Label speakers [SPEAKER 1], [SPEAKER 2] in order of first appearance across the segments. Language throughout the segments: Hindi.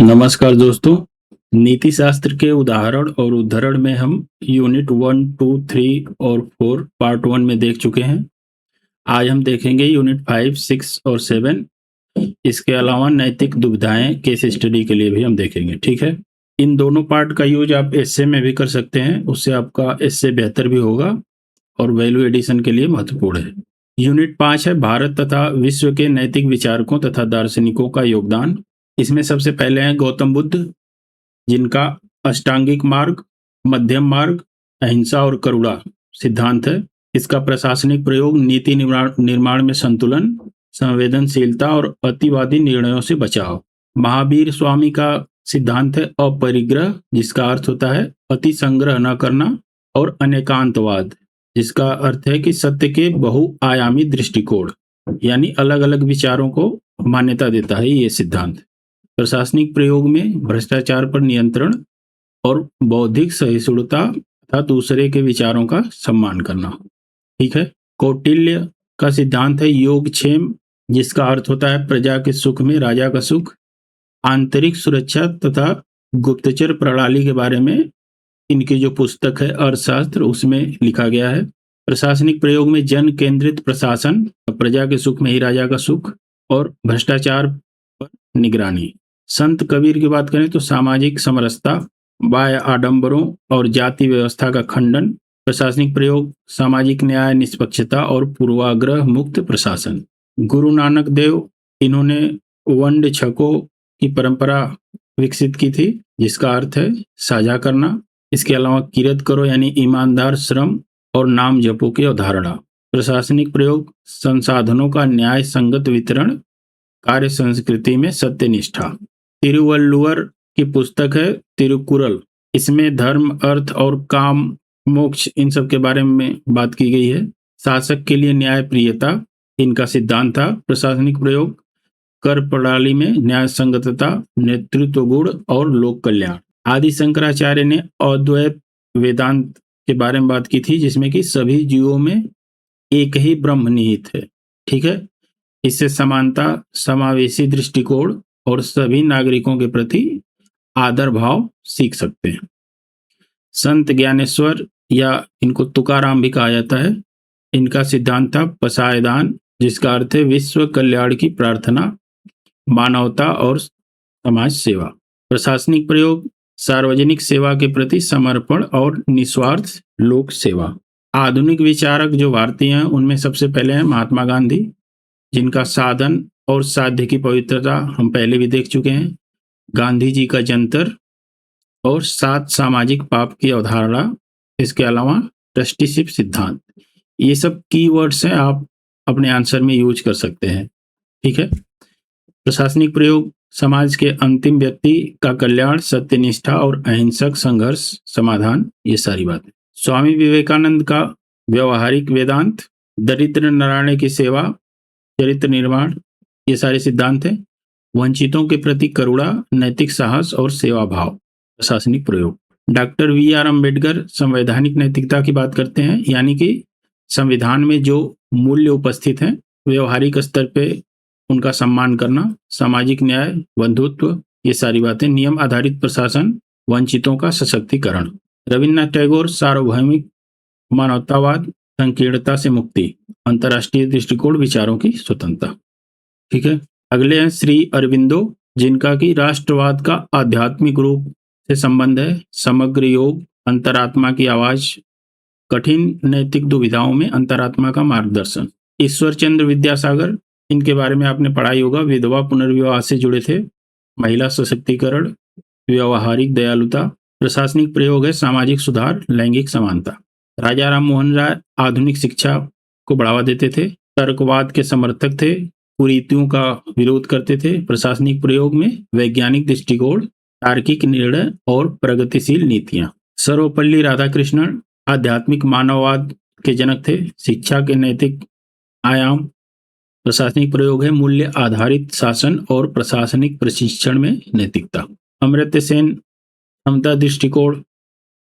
[SPEAKER 1] नमस्कार दोस्तों। नीति शास्त्र के उदाहरण और उद्धरण में हम यूनिट 1, 2, 3 और 4 पार्ट 1 में देख चुके हैं। आज हम देखेंगे यूनिट 5, 6 और 7। इसके अलावा नैतिक दुविधाएं केस स्टडी के लिए भी हम देखेंगे। ठीक है, इन दोनों पार्ट का यूज आप एस्से में भी कर सकते हैं, उससे आपका एस्से बेहतर भी होगा और वैल्यू एडिशन के लिए महत्वपूर्ण है। यूनिट 5 है भारत तथा विश्व के नैतिक विचारकों तथा दार्शनिकों का योगदान। इसमें सबसे पहले हैं गौतम बुद्ध, जिनका अष्टांगिक मार्ग, मध्यम मार्ग, अहिंसा और करुणा सिद्धांत है। इसका प्रशासनिक प्रयोग नीति निर्माण में संतुलन, संवेदनशीलता और अतिवादी निर्णयों से बचाव। महावीर स्वामी का सिद्धांत है अपरिग्रह, जिसका अर्थ होता है अति संग्रह न करना, और अनेकांतवाद, जिसका अर्थ है कि सत्य के बहुआयामी दृष्टिकोण, यानी अलग अलग विचारों को मान्यता देता है ये सिद्धांत। प्रशासनिक प्रयोग में भ्रष्टाचार पर नियंत्रण और बौद्धिक सहिष्णुता तथा दूसरे के विचारों का सम्मान करना। ठीक है, कौटिल्य का सिद्धांत है योगक्षेम, जिसका अर्थ होता है प्रजा के सुख में राजा का सुख। आंतरिक सुरक्षा तथा गुप्तचर प्रणाली के बारे में इनकी जो पुस्तक है अर्थशास्त्र, उसमें लिखा गया है। प्रशासनिक प्रयोग में जन केंद्रित प्रशासन, प्रजा के सुख में ही राजा का सुख, और भ्रष्टाचार पर निगरानी। संत कबीर की बात करें तो सामाजिक समरसता, बाह्य आडंबरों और जाति व्यवस्था का खंडन। प्रशासनिक प्रयोग सामाजिक न्याय, निष्पक्षता और पूर्वाग्रह मुक्त प्रशासन। गुरु नानक देव, इन्होंने वंड छकों की परंपरा विकसित की थी, जिसका अर्थ है साझा करना। इसके अलावा किरत करो यानी ईमानदार श्रम और नाम जपो की अवधारणा। प्रशासनिक प्रयोग संसाधनों का न्याय संगत वितरण, कार्य संस्कृति में सत्यनिष्ठा। तिरुवल्लुवर की पुस्तक है तिरुकुरल, इसमें धर्म, अर्थ और काम, मोक्ष, इन सब के बारे में बात की गई है। शासक के लिए न्याय प्रियता इनका सिद्धांत था। प्रशासनिक प्रयोग कर प्रणाली में न्याय संगतता, नेतृत्व गुण और लोक कल्याण। आदि शंकराचार्य ने अद्वैत वेदांत के बारे में बात की थी, जिसमें कि सभी जीवों में एक ही ब्रह्म निहित है। ठीक है, इससे समानता, समावेशी दृष्टिकोण और सभी नागरिकों के प्रति आदर भाव सीख सकते हैं। संत ज्ञानेश्वर, या इनको तुकाराम भी कहा जाता है, इनका सिद्धांत था पसायदान, जिसका अर्थ है विश्व कल्याण की प्रार्थना, मानवता और समाज सेवा। प्रशासनिक प्रयोग सार्वजनिक सेवा के प्रति समर्पण और निस्वार्थ लोक सेवा। आधुनिक विचारक जो भारतीय हैं, उनमें सबसे पहले हैं महात्मा गांधी, जिनका साधन और साध्य की पवित्रता हम पहले भी देख चुके हैं। गांधी जी का जंतर और 7 सामाजिक पाप की अवधारणा। इसके अलावा ट्रस्टीशिप सिद्धांत। ये सब कीवर्ड्स हैं, आप अपने आंसर में यूज कर सकते हैं। ठीक है, प्रशासनिक प्रयोग समाज के अंतिम व्यक्ति का कल्याण, सत्यनिष्ठा और अहिंसक संघर्ष समाधान, ये सारी बातें। स्वामी विवेकानंद का व्यवहारिक वेदांत, दरिद्र नारायण की सेवा, चरित्र निर्माण, ये सारे सिद्धांत हैं। वंचितों के प्रति करुणा, नैतिक साहस और सेवा भाव, प्रशासनिक प्रयोग। Doctor VR. अम्बेडकर संवैधानिक नैतिकता की बात करते हैं, यानी कि संविधान में जो मूल्य उपस्थित हैं व्यवहारिक स्तर पे उनका सम्मान करना, सामाजिक न्याय, बंधुत्व, ये सारी बातें। नियम आधारित प्रशासन, वंचितों का सशक्तिकरण। रविन्द्रनाथ टैगोर सार्वभौमिक मानवतावाद, संकीर्णता से मुक्ति, अंतर्राष्ट्रीय दृष्टिकोण, विचारों की स्वतंत्रता। ठीक है, अगले हैं श्री अरविंदो, जिनका कि राष्ट्रवाद का आध्यात्मिक रूप से संबंध है। समग्र योग, अंतरात्मा की आवाज, कठिन नैतिक दुविधाओं में अंतरात्मा का मार्गदर्शन। ईश्वरचंद्र विद्यासागर, इनके बारे में आपने पढ़ाई होगा, विधवा पुनर्विवाह से जुड़े थे। महिला सशक्तिकरण, व्यवहारिक दयालुता। प्रशासनिक प्रयोग है सामाजिक सुधार, लैंगिक समानता। राजा राम मोहन राय आधुनिक शिक्षा को बढ़ावा देते थे, तर्कवाद के समर्थक थे, कुरीतियों का विरोध करते थे। प्रशासनिक प्रयोग में वैज्ञानिक दृष्टिकोण, तार्किक निर्णय और प्रगतिशील नीतियां। सर्वपल्ली राधाकृष्णन आध्यात्मिक मानववाद के जनक थे। शिक्षा के नैतिक आयाम। प्रशासनिक प्रयोग है मूल्य आधारित शासन और प्रशासनिक प्रशिक्षण में नैतिकता। अमर्त्य सेन समता दृष्टिकोण,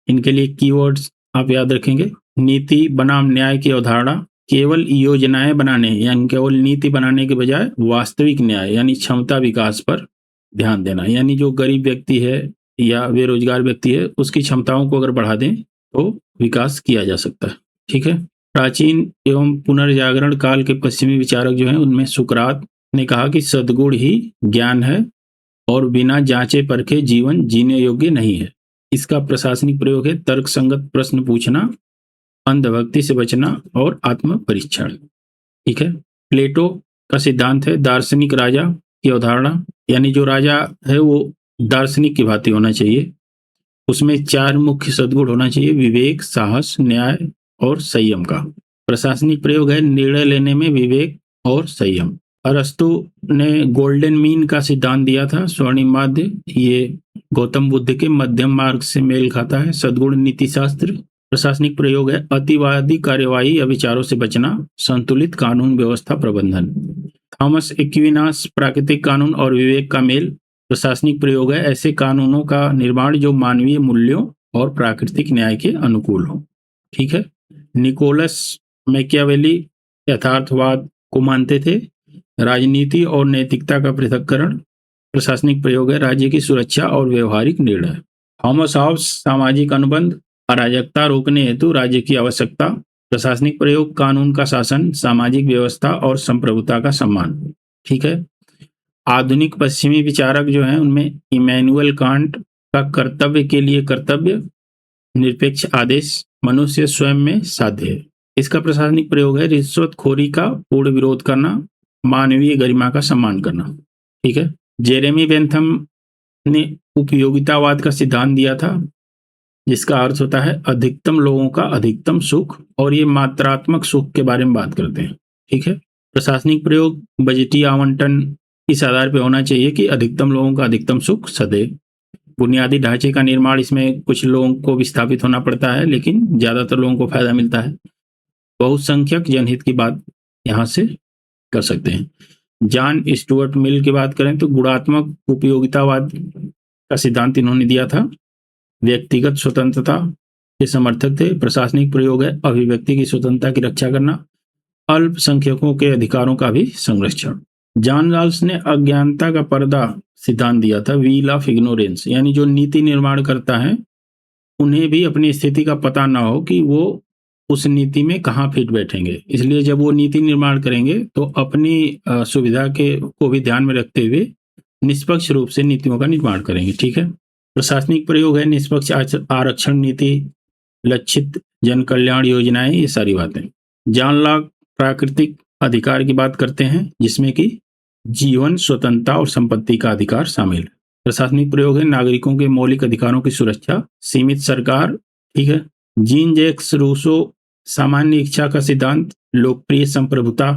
[SPEAKER 1] इनके लिए कीवर्ड्स आप याद रखेंगे। नीति बनाम न्याय की अवधारणा, केवल योजनाएं बनाने यानी केवल नीति बनाने के बजाय वास्तविक न्याय यानी क्षमता विकास पर ध्यान देना, यानी जो गरीब व्यक्ति है या बेरोजगार व्यक्ति है उसकी क्षमताओं को अगर बढ़ा दें तो विकास किया जा सकता है। ठीक है। प्राचीन एवं पुनर्जागरण काल के पश्चिमी विचारक जो हैं उनमें सुकरात ने कहा कि सद्गुण ही ज्ञान है और बिना जांचे परखे जीवन जीने योग्य नहीं है। इसका प्रशासनिक प्रयोग है तर्क संगत प्रश्न पूछना, अंधभक्ति से बचना और आत्म परीक्षण। ठीक है। प्लेटो का सिद्धांत है दार्शनिक राजा की अवधारणा, यानी जो राजा है वो दार्शनिक की भांति होना चाहिए। उसमें 4 मुख्य सद्गुण होना चाहिए: विवेक, साहस, न्याय और संयम का। प्रशासनिक प्रयोग है निर्णय लेने में विवेक और संयम। अरस्तु ने गोल्डन मीन का सिद्धांत दिया था, स्वर्णिम माध्य। ये गौतम बुद्ध के मध्यम मार्ग से मेल खाता है। सद्गुण नीति शास्त्र। प्रशासनिक प्रयोग है अतिवादी कार्यवाही या विचारों से बचना, संतुलित कानून व्यवस्था प्रबंधन। थॉमस एक्विनास प्राकृतिक कानून और विवेक का मेल। प्रशासनिक प्रयोग है ऐसे कानूनों का निर्माण जो मानवीय मूल्यों और प्राकृतिक न्याय के अनुकूल हो। ठीक है। निकोलस मैकियावेली यथार्थवाद को मानते थे। राजनीति और नैतिकता का पृथक्करण। प्रशासनिक प्रयोग है राज्य की सुरक्षा और व्यवहारिक निर्णय। थॉमस हॉब्स सामाजिक अनुबंध, अराजकता रोकने हेतु राज्य की आवश्यकता। प्रशासनिक प्रयोग कानून का शासन, सामाजिक व्यवस्था और संप्रभुता का सम्मान। ठीक है। आधुनिक पश्चिमी विचारक जो हैं उनमें इमैनुअल कांट का कर्तव्य के लिए कर्तव्य, निरपेक्ष आदेश मनुष्य स्वयं में साध्य है। इसका प्रशासनिक प्रयोग है रिश्वतखोरी का पूर्ण विरोध करना, मानवीय गरिमा का सम्मान करना। ठीक है। जेरेमी बेंथम ने उपयोगितावाद का सिद्धांत दिया था जिसका अर्थ होता है अधिकतम लोगों का अधिकतम सुख, और ये मात्रात्मक सुख के बारे में बात करते हैं। ठीक है। प्रशासनिक प्रयोग बजटीय आवंटन इस आधार पर होना चाहिए कि अधिकतम लोगों का अधिकतम सुख सदैव। बुनियादी ढांचे का निर्माण, इसमें कुछ लोगों को विस्थापित होना पड़ता है लेकिन ज़्यादातर लोगों को फायदा मिलता है। बहुसंख्यक जनहित की बात यहाँ से कर सकते हैं। जॉन स्टुअर्ट मिल की बात करें तो गुणात्मक उपयोगितावाद का सिद्धांत इन्होंने दिया था। व्यक्तिगत स्वतंत्रता के समर्थक थे। प्रशासनिक प्रयोग है अभिव्यक्ति की स्वतंत्रता की रक्षा करना, अल्पसंख्यकों के अधिकारों का भी संरक्षण। जॉन राल्स ने अज्ञानता का पर्दा सिद्धांत दिया था, व्हील ऑफ इग्नोरेंस, यानी जो नीति निर्माण करता है उन्हें भी अपनी स्थिति का पता ना हो कि वो उस नीति में कहाँ फिट बैठेंगे, इसलिए जब वो नीति निर्माण करेंगे तो अपनी सुविधा के को भी ध्यान में रखते हुए निष्पक्ष रूप से नीतियों का निर्माण करेंगे। ठीक है। प्रशासनिक प्रयोग है निष्पक्ष आरक्षण नीति, लक्षित जन कल्याण योजनाएं, ये सारी बातें। जॉन लॉक प्राकृतिक अधिकार की बात करते हैं जिसमें कि जीवन, स्वतंत्रता और संपत्ति का अधिकार शामिल है। प्रशासनिक प्रयोग है नागरिकों के मौलिक अधिकारों की सुरक्षा, सीमित सरकार। ठीक है। जीन जैक्स रूसो सामान्य इच्छा का सिद्धांत, लोकप्रिय संप्रभुता,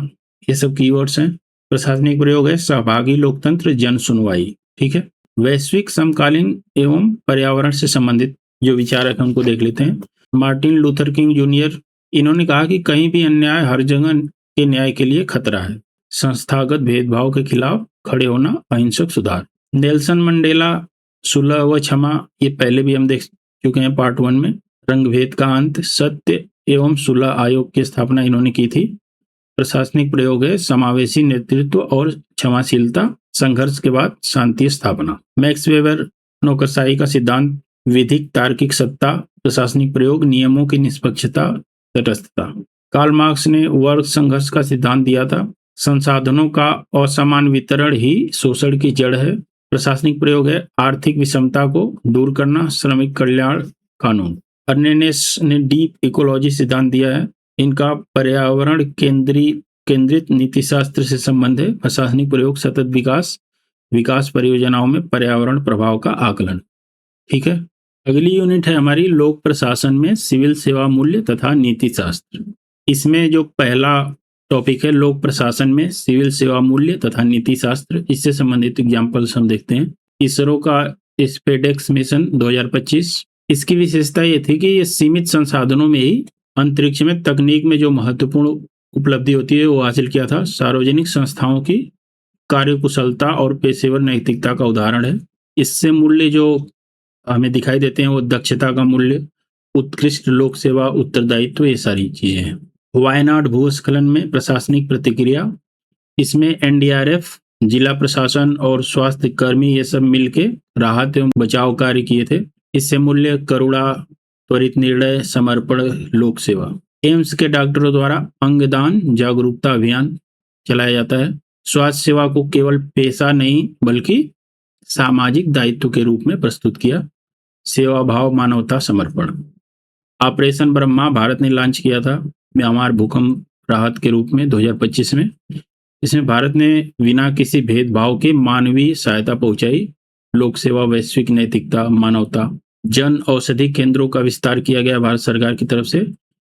[SPEAKER 1] ये सब कीवर्ड्स हैं। प्रशासनिक प्रयोग है सहभागी लोकतंत्र, जन सुनवाई। ठीक है। वैश्विक समकालीन एवं पर्यावरण से संबंधित जो विचारक हैं उनको देख लेते हैं। मार्टिन लूथर किंग जूनियर, इन्होंने कहा कि कहीं भी अन्याय हर जगह के न्याय के लिए खतरा है। संस्थागत भेदभाव के खिलाफ खड़े होना, अहिंसक सुधार। नेल्सन मंडेला, सुलह व क्षमा, ये पहले भी हम देख चुके हैं पार्ट 1 में। रंगभेद का अंत, सत्य एवं सुलह आयोग की स्थापना इन्होंने की थी। प्रशासनिक प्रयोग है समावेशी नेतृत्व और क्षमाशीलता, संघर्ष के बाद शांति स्थापना। मैक्स वेबर नौकरशाही का सिद्धांत, विधिक तार्किक सत्ता। प्रशासनिक प्रयोग नियमों की निष्पक्षता, तटस्थता। कार्ल मार्क्स ने वर्ग संघर्ष का सिद्धांत दिया था, संसाधनों का असमान वितरण ही शोषण की जड़ है। प्रशासनिक प्रयोग है आर्थिक विषमता को दूर करना, श्रमिक कल्याण कानून। अर्नेनेस ने डीप इकोलॉजी सिद्धांत दिया है, इनका पर्यावरण केंद्रित नीतिशास्त्र से संबंध है। प्रशासनिक प्रयोग सतत विकास परियोजनाओं में पर्यावरण प्रभाव का आकलन। ठीक है। अगली यूनिट है हमारी लोक प्रशासन में सिविल सेवा मूल्य तथा नीति शास्त्र। इसमें जो पहला टॉपिक है लोक प्रशासन में सिविल सेवा मूल्य तथा नीति शास्त्र, इससे संबंधित एग्जाम्पल्स हम देखते हैं। इसरो का स्पेडेक्स मिशन 2025, इसकी विशेषता ये थी कि ये सीमित संसाधनों में ही अंतरिक्ष में तकनीक में जो महत्वपूर्ण उपलब्धि होती है वो हासिल किया था। सार्वजनिक संस्थाओं की कार्यकुशलता और पेशेवर नैतिकता का उदाहरण है। इससे मूल्य जो हमें दिखाई देते हैं वो दक्षता का मूल्य, उत्कृष्ट लोक सेवा, उत्तरदायित्व, ये सारी चीजें हैं। वायनाड भूस्खलन में प्रशासनिक प्रतिक्रिया, इसमें एनडीआरएफ जिला प्रशासन और स्वास्थ्य कर्मी ये सब मिलके राहत एवं बचाव कार्य किए थे। इससे मूल्य, करुणा, त्वरित निर्णय, समर्पण, लोक सेवा। एम्स के डॉक्टरों द्वारा अंगदान जागरूकता अभियान चलाया जाता है। स्वास्थ्य सेवा को केवल पेशा नहीं बल्कि सामाजिक दायित्व के रूप में प्रस्तुत किया। सेवा भाव, मानवता, समर्पण। ऑपरेशन ब्रह्मा भारत ने लॉन्च किया था म्यांमार भूकंप राहत के रूप में 2025 में। इसमें भारत ने बिना किसी भेदभाव के मानवीय सहायता पहुंचाई। लोक सेवा, वैश्विक नैतिकता, मानवता। जन औषधि केंद्रों का विस्तार किया गया भारत सरकार की तरफ से।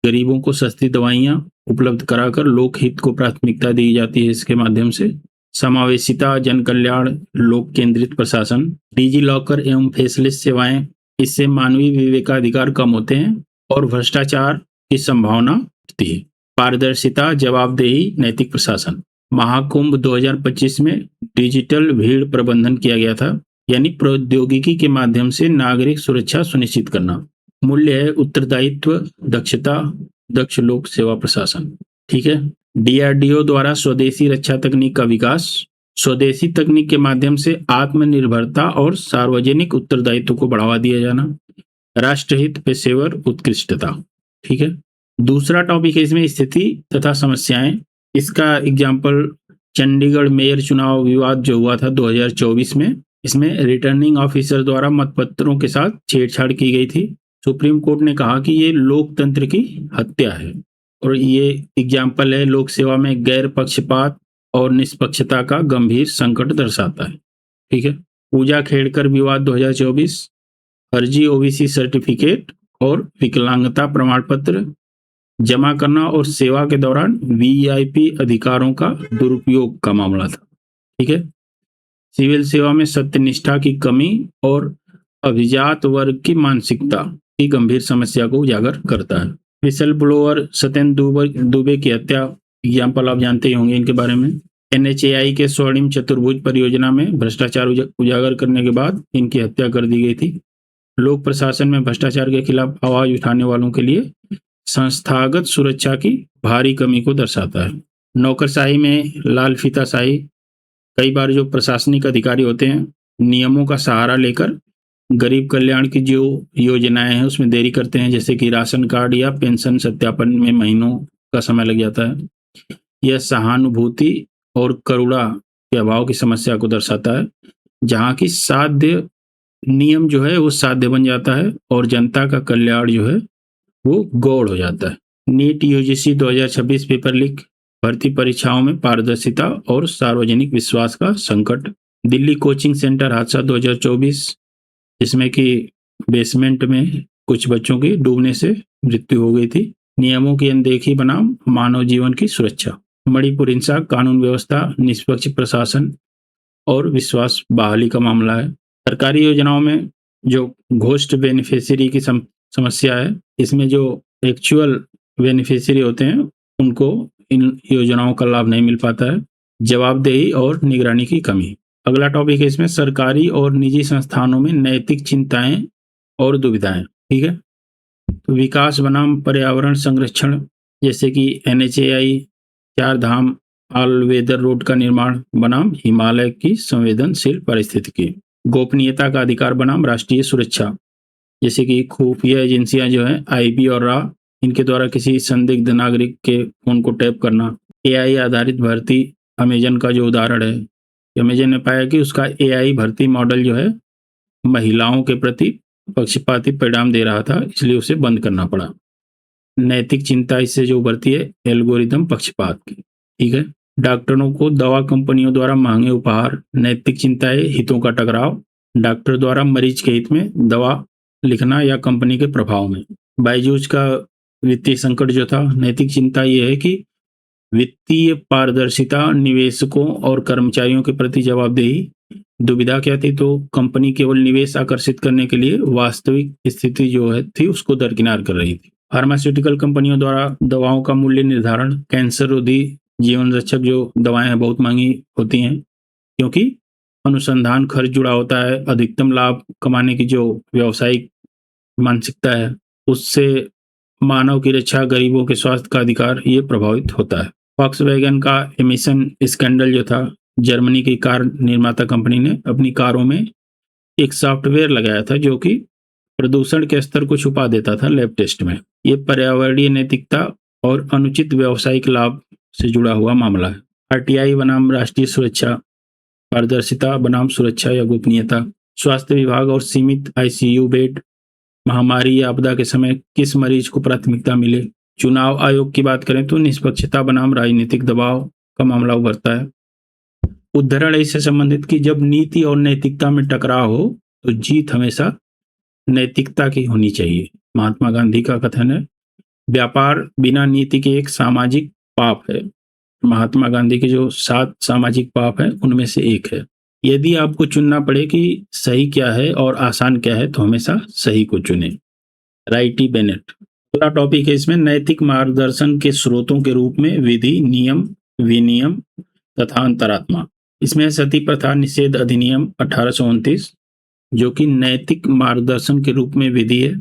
[SPEAKER 1] गरीबों को सस्ती दवाइयां उपलब्ध कराकर लोक हित को प्राथमिकता दी जाती है इसके माध्यम से। समावेशिता, जन कल्याण, लोक केंद्रित प्रशासन। डिजी लॉकर एवं फेसलेस सेवाएं, इससे मानवीय विवेकाधिकार कम होते हैं और भ्रष्टाचार की संभावना होती है। पारदर्शिता, जवाबदेही, नैतिक प्रशासन। महाकुंभ 2025 में डिजिटल भीड़ प्रबंधन किया गया था, यानी प्रौद्योगिकी के माध्यम से नागरिक सुरक्षा सुनिश्चित करना। मूल्य है उत्तरदायित्व, दक्षता, दक्ष लोक सेवा प्रशासन। ठीक है। डीआरडीओ द्वारा स्वदेशी रक्षा तकनीक का विकास। स्वदेशी तकनीक के माध्यम से आत्मनिर्भरता और सार्वजनिक उत्तरदायित्व को बढ़ावा दिया जाना। राष्ट्रहित, पेशेवर उत्कृष्टता। ठीक है। दूसरा टॉपिक है इसमें स्थिति तथा समस्याएं। इसका एग्जाम्पल चंडीगढ़ मेयर चुनाव विवाद जो हुआ था 2024 में। इसमें रिटर्निंग ऑफिसर द्वारा मतपत्रों के साथ छेड़छाड़ की गई थी। सुप्रीम कोर्ट ने कहा कि ये लोकतंत्र की हत्या है और ये एग्जाम्पल है लोक सेवा में गैर पक्षपात और निष्पक्षता का गंभीर संकट दर्शाता है। ठीक है। पूजा खेड़कर विवाद 2024, फर्जी ओबीसी सर्टिफिकेट और विकलांगता प्रमाण पत्र जमा करना और सेवा के दौरान वीआईपी अधिकारों का दुरुपयोग का मामला था। ठीक है। सिविल सेवा में सत्यनिष्ठा की कमी और अभिजात वर्ग की मानसिकता की गंभीर समस्या को उजागर करता है। विसल ब्लोअर सत्येंद्र दुबे की हत्या, एग्जाम्पल आप जानते ही होंगे इनके बारे में। एनएचएआई के स्वर्णिम चतुर्भुज परियोजना में भ्रष्टाचार उजागर करने के बाद इनकी हत्या कर दी गई थी। लोक प्रशासन में भ्रष्टाचार के खिलाफ आवाज उठाने वालों के लिए संस्थागत सुरक्षा की भारी कमी को दर्शाता है। नौकरशाही में लाल फीताशाही। कई बार जो प्रशासनिक अधिकारी होते हैं नियमों का सहारा लेकर गरीब कल्याण की जो योजनाएं हैं उसमें देरी करते हैं, जैसे कि राशन कार्ड या पेंशन सत्यापन में महीनों का समय लग जाता है। यह सहानुभूति और करुणा के अभाव की समस्या को दर्शाता है, जहाँ की साध्य नियम जो है वो साध्य बन जाता है और जनता का कल्याण जो है वो गौड़ हो जाता है। नीट यूजीसी 2026 पेपर लीक, भर्ती परीक्षाओं में पारदर्शिता और सार्वजनिक विश्वास का संकट। दिल्ली कोचिंग सेंटर हादसा 2024, जिसमें कि बेसमेंट में कुछ बच्चों की डूबने से मृत्यु हो गई थी। नियमों की अनदेखी बनाम मानव जीवन की सुरक्षा। मणिपुर हिंसा, कानून व्यवस्था, निष्पक्ष प्रशासन और विश्वास बहाली का मामला है। सरकारी योजनाओं में जो घोस्ट बेनिफिशियरी की समस्या है, इसमें जो एक्चुअल बेनिफिशियरी होते हैं उनको इन योजनाओं का लाभ नहीं मिल पाता है। जवाबदेही और निगरानी की कमी। अगला टॉपिक है इसमें सरकारी और निजी संस्थानों में नैतिक चिंताएं और दुविधाएं। ठीक है। तो विकास बनाम पर्यावरण संरक्षण, जैसे कि एनएचएआई, चार धाम ऑल वेदर रोड का निर्माण बनाम हिमालय की संवेदनशील परिस्थितिकी। गोपनीयता का अधिकार बनाम राष्ट्रीय सुरक्षा, जैसे कि खुफिया एजेंसियां जो है आईबी और रा, इनके द्वारा किसी संदिग्ध नागरिक के फोन को टैप करना। एआई आधारित भर्ती, अमेजन का जो उदाहरण है, अमेजन ने पाया कि उसका एआई भर्ती मॉडल जो है महिलाओं के प्रति पक्षपाती परिणाम दे रहा था, इसलिए उसे बंद करना पड़ा। नैतिक चिंता इससे जो उभरती है एल्गोरिदम पक्षपात की। ठीक है। डॉक्टरों को दवा कंपनियों द्वारा महंगे उपहार। नैतिक चिंताएं, हितों का टकराव। डॉक्टर द्वारा मरीज के हित में दवा लिखना या कंपनी के प्रभाव में। बायजूस का वित्तीय संकट जो था, नैतिक चिंता ये है कि वित्तीय पारदर्शिता, निवेशकों और कर्मचारियों के प्रति जवाबदेही। दुविधा क्या थी, तो कंपनी केवल निवेश आकर्षित करने के लिए वास्तविक स्थिति जो है थी उसको दरकिनार कर रही थी। फार्मास्यूटिकल कंपनियों द्वारा दवाओं का मूल्य निर्धारण। कैंसर रोधी जीवन रक्षक जो दवाएं हैं बहुत महंगी होती हैं, क्योंकि अनुसंधान खर्च जुड़ा होता है। अधिकतम लाभ कमाने की जो व्यावसायिक मानसिकता है उससे मानव की रक्षा, गरीबों के स्वास्थ्य का अधिकार ये प्रभावित होता है। वॉक्सवैगन का एमिशन स्कैंडल जो था जर्मनी की कार निर्माता कंपनी ने अपनी कारों में एक सॉफ्टवेयर लगाया था जो कि प्रदूषण के स्तर को छुपा देता था लैब टेस्ट में। ये पर्यावरणीय नैतिकता और अनुचित व्यावसायिक लाभ से जुड़ा हुआ मामला है। आरटीआई बनाम राष्ट्रीय सुरक्षा, पारदर्शिता बनाम सुरक्षा या गोपनीयता, स्वास्थ्य विभाग और सीमित आईसीयू बेड, महामारी या आपदा के समय किस मरीज को प्राथमिकता मिले। चुनाव आयोग की बात करें तो निष्पक्षता बनाम राजनीतिक दबाव का मामला उभरता है। उद्धरण इससे संबंधित कि जब नीति और नैतिकता में टकराव हो तो जीत हमेशा नैतिकता की होनी चाहिए। महात्मा गांधी का कथन है, व्यापार बिना नीति के एक सामाजिक पाप है। महात्मा गांधी के जो 7 सामाजिक पाप है उनमें से एक है। यदि आपको चुनना पड़े कि सही क्या है और आसान क्या है तो हमेशा सही को चुने। Righty Bennett. अगला टॉपिक है इसमें नैतिक मार्गदर्शन के स्रोतों के रूप में विधि, नियम, विनियम तथा अंतरात्मा। इसमें सती प्रथा निषेध अधिनियम 1829 जो कि नैतिक मार्गदर्शन के रूप में विधि है।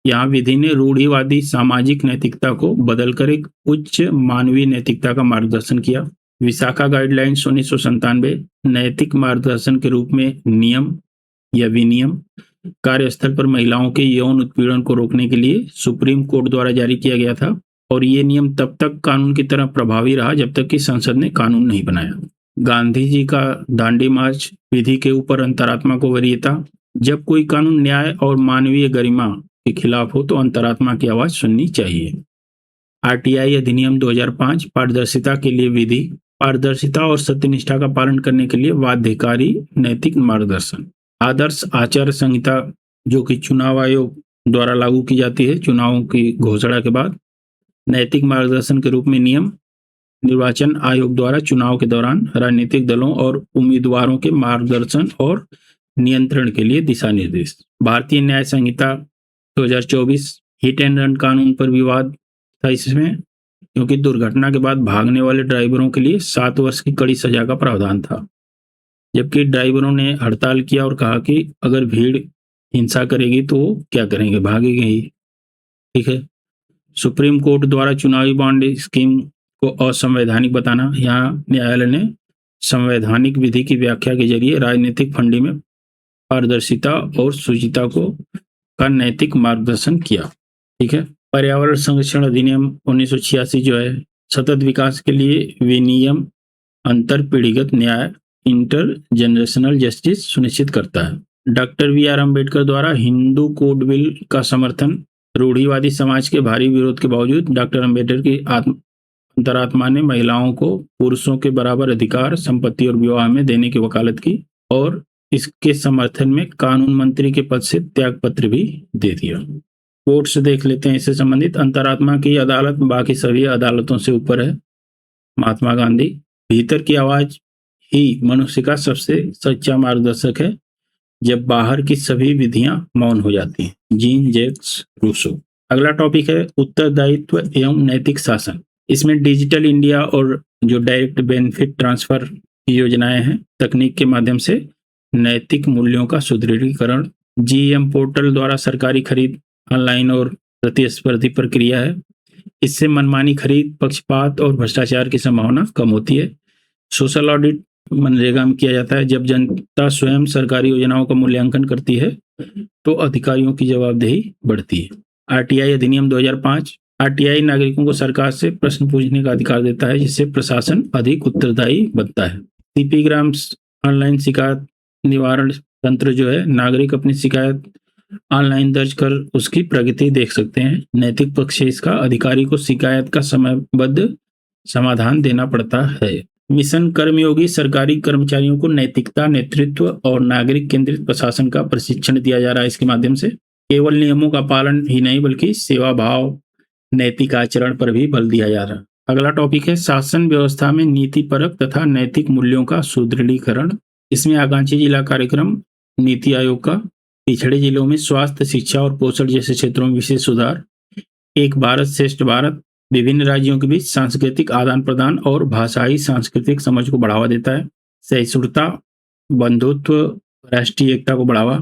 [SPEAKER 1] यहाँ विधि ने रूढ़िवादी सामाजिक नैतिकता को बदलकर एक उच्च मानवीय नैतिकता का मार्गदर्शन किया। विशाखा गाइडलाइंस 1997 नैतिक मार्गदर्शन के रूप में नियम या विनियम कार्यस्थल पर महिलाओं के यौन उत्पीड़न को रोकने के लिए सुप्रीम कोर्ट द्वारा जारी किया गया था और ये नियम तब तक कानून की तरह प्रभावी रहा जब तक कि संसद ने कानून नहीं बनाया। गांधी जी का दांडी मार्च, विधि के ऊपर अंतरात्मा को वरीयता। जब कोई कानून न्याय और मानवीय गरिमा के खिलाफ हो तो अंतरात्मा की आवाज सुननी चाहिए। आरटीआई अधिनियम 2005 पारदर्शिता के लिए विधि, पारदर्शिता और सत्यनिष्ठा का पालन करने के लिए बाध्यकारी नैतिक मार्गदर्शन। आदर्श आचार संहिता जो कि चुनाव आयोग द्वारा लागू की जाती है चुनावों की घोषणा के बाद। नैतिक मार्गदर्शन के रूप में नियम, निर्वाचन आयोग द्वारा चुनाव के दौरान राजनीतिक दलों और उम्मीदवारों के मार्गदर्शन और नियंत्रण के लिए दिशा निर्देश। भारतीय न्याय संहिता 2024 हिट एंड रन कानून पर विवाद था इसमें, क्योंकि दुर्घटना के बाद भागने वाले ड्राइवरों के लिए 7 वर्ष की कड़ी सजा का प्रावधान था, जबकि ड्राइवरों ने हड़ताल किया और कहा कि अगर भीड़ हिंसा करेगी तो वो क्या करेंगे, भागेंगे ही। ठीक है। सुप्रीम कोर्ट द्वारा चुनावी बॉन्ड स्कीम को असंवैधानिक बताना। यहाँ न्यायालय ने संवैधानिक विधि की व्याख्या के जरिए राजनीतिक फंडिंग में पारदर्शिता और शुचिता को का नैतिक मार्गदर्शन किया। ठीक है। पर्यावरण संरक्षण अधिनियम 1986 जो है सतत विकास के लिए विनियम, अंतर पीढ़ीगत न्याय, इंटर जनरेशनल जस्टिस सुनिश्चित करता है। डॉक्टर BR अम्बेडकर द्वारा हिंदू कोड बिल का समर्थन। रूढ़िवादी समाज के भारी विरोध के बावजूद डॉक्टर अम्बेडकर की अंतरात्मा ने महिलाओं को पुरुषों के बराबर अधिकार संपत्ति और विवाह में देने की वकालत की और इसके समर्थन में कानून मंत्री के पद से त्याग पत्र भी दे दिया। कोर्ट से देख लेते हैं इससे संबंधित। अंतरात्मा की अदालत बाकी सभी अदालतों से ऊपर है। महात्मा गांधी, भीतर की आवाज ही मनुष्य का सबसे सच्चा मार्गदर्शक है जब बाहर की सभी विधियां मौन हो जाती हैं। Jean Jacques Rousseau. अगला टॉपिक है उत्तरदायित्व एवं नैतिक शासन। इसमें डिजिटल इंडिया और जो डायरेक्ट बेनिफिट ट्रांसफर की योजनाएं हैं तकनीक के माध्यम से नैतिक मूल्यों का सुदृढ़ीकरण। GM पोर्टल द्वारा सरकारी खरीद ऑनलाइन और प्रतिस्पर्धी प्रक्रिया है। इससे मनमानी खरीद, पक्षपात और भ्रष्टाचार की संभावना कम होती है। सोशल ऑडिट मनरेगा में किया जाता है। जब जनता स्वयं सरकारी योजनाओं का मूल्यांकन करती है तो अधिकारियों की जवाबदेही बढ़ती है। आरटीआई अधिनियम 2005 आरटीआई नागरिकों को सरकार से प्रश्न पूछने का अधिकार देता है, जिससे प्रशासन अधिक उत्तरदायी बनता है। CP ग्राम्स ऑनलाइन शिकायत निवारण तंत्र जो है, नागरिक अपनी शिकायत ऑनलाइन दर्ज कर उसकी प्रगति देख सकते हैं। नैतिक पक्ष से इसका अधिकारी को शिकायत का समयबद्ध समाधान देना पड़ता है। मिशन कर्मयोगी सरकारी कर्मचारियों को नैतिकता, नेतृत्व और नागरिक केंद्रित प्रशासन का प्रशिक्षण दिया जा रहा है। इसके माध्यम से केवल नियमों का पालन ही नहीं बल्कि सेवा भाव, नैतिक आचरण पर भी बल दिया जा रहा है। अगला टॉपिक है शासन व्यवस्था में नीतिपरक तथा नैतिक मूल्यों का सुदृढ़ीकरण। इसमें आकांक्षी जिला कार्यक्रम नीति आयोग का पिछड़े जिलों में स्वास्थ्य, शिक्षा और पोषण जैसे क्षेत्रों में विशेष सुधार। एक भारत श्रेष्ठ भारत विभिन्न राज्यों के बीच सांस्कृतिक आदान प्रदान और भाषाई सांस्कृतिक समझ को बढ़ावा देता है। सहिष्णुता, बंधुत्व, राष्ट्रीय एकता को बढ़ावा।